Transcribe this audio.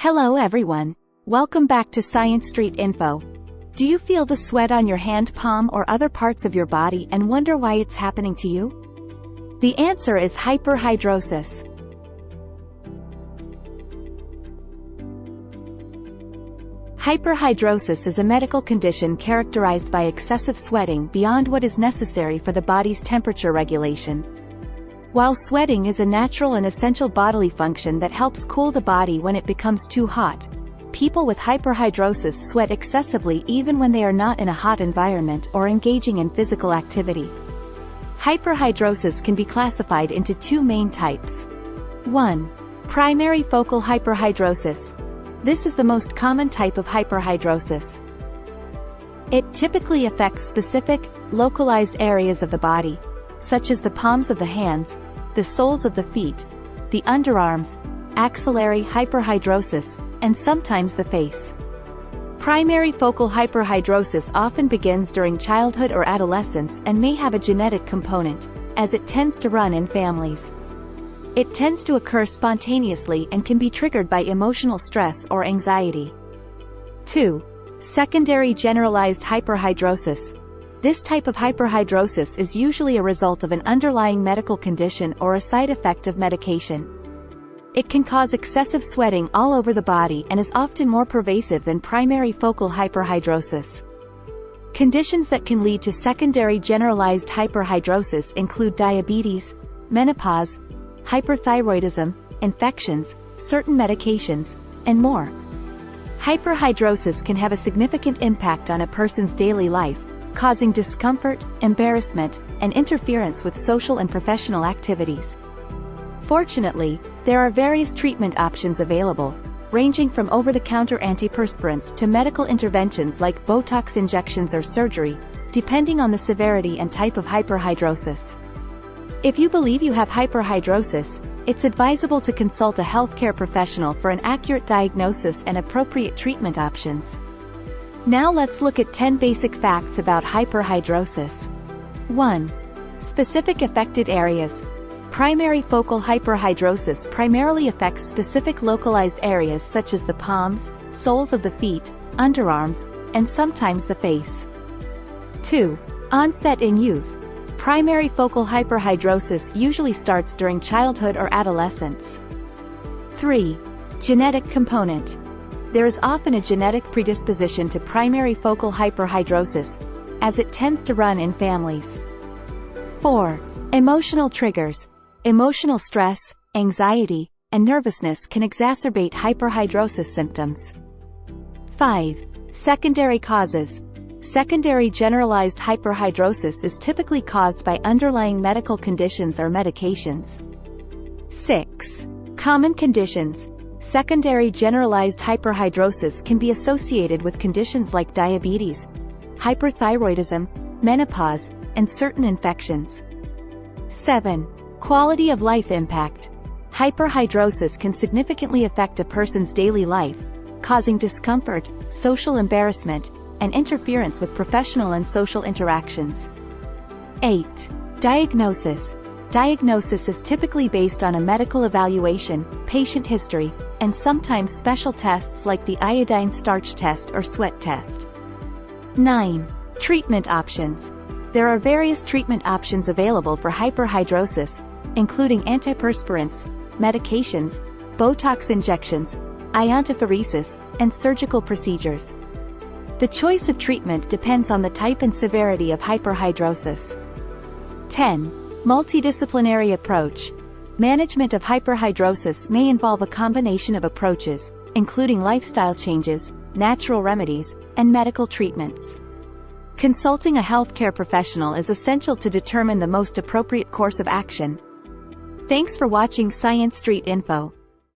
Hello everyone. Welcome back to Science Street Info. Do you feel the sweat on your hand palm or other parts of your body and wonder why it's happening to you? The answer is hyperhidrosis. Hyperhidrosis is a medical condition characterized by excessive sweating beyond what is necessary for the body's temperature regulation. While sweating is a natural and essential bodily function that helps cool the body when it becomes too hot, people with hyperhidrosis sweat excessively even when they are not in a hot environment or engaging in physical activity. Hyperhidrosis can be classified into two main types. 1. Primary focal hyperhidrosis. This is the most common type of hyperhidrosis. It typically affects specific, localized areas of the body, such as the palms of the hands, the soles of the feet, the underarms, axillary hyperhidrosis, and sometimes the face. Primary focal hyperhidrosis often begins during childhood or adolescence and may have a genetic component, as it tends to run in families. It tends to occur spontaneously and can be triggered by emotional stress or anxiety. 2. Secondary generalized hyperhidrosis. This type of hyperhidrosis is usually a result of an underlying medical condition or a side effect of medication. It can cause excessive sweating all over the body and is often more pervasive than primary focal hyperhidrosis. Conditions that can lead to secondary generalized hyperhidrosis include diabetes, menopause, hyperthyroidism, infections, certain medications, and more. Hyperhidrosis can have a significant impact on a person's daily life, causing discomfort, embarrassment, and interference with social and professional activities. Fortunately, there are various treatment options available, ranging from over-the-counter antiperspirants to medical interventions like Botox injections or surgery, depending on the severity and type of hyperhidrosis. If you believe you have hyperhidrosis, it's advisable to consult a healthcare professional for an accurate diagnosis and appropriate treatment options. Now let's look at 10 basic facts about hyperhidrosis. 1. Specific affected areas. Primary focal hyperhidrosis primarily affects specific localized areas such as the palms, soles of the feet, underarms, and sometimes the face. 2. Onset in youth. Primary focal hyperhidrosis usually starts during childhood or adolescence. 3. Genetic component. There is often a genetic predisposition to primary focal hyperhidrosis, as it tends to run in families. 4. Emotional triggers. Emotional stress, anxiety, and nervousness can exacerbate hyperhidrosis symptoms. 5. Secondary causes. Secondary generalized hyperhidrosis is typically caused by underlying medical conditions or medications. 6. Common conditions. Secondary generalized hyperhidrosis can be associated with conditions like diabetes, hyperthyroidism, menopause, and certain infections. 7. Quality of life impact. Hyperhidrosis can significantly affect a person's daily life, causing discomfort, social embarrassment, and interference with professional and social interactions. 8. Diagnosis. Diagnosis is typically based on a medical evaluation, patient history, and sometimes special tests like the iodine starch test or sweat test. 9. Treatment options. There are various treatment options available for hyperhidrosis, including antiperspirants, medications, Botox injections, iontophoresis, and surgical procedures. The choice of treatment depends on the type and severity of hyperhidrosis. 10. Multidisciplinary approach. Management of hyperhidrosis may involve a combination of approaches, including lifestyle changes, natural remedies, and medical treatments. Consulting a healthcare professional is essential to determine the most appropriate course of action. Thanks for watching Science Street Info.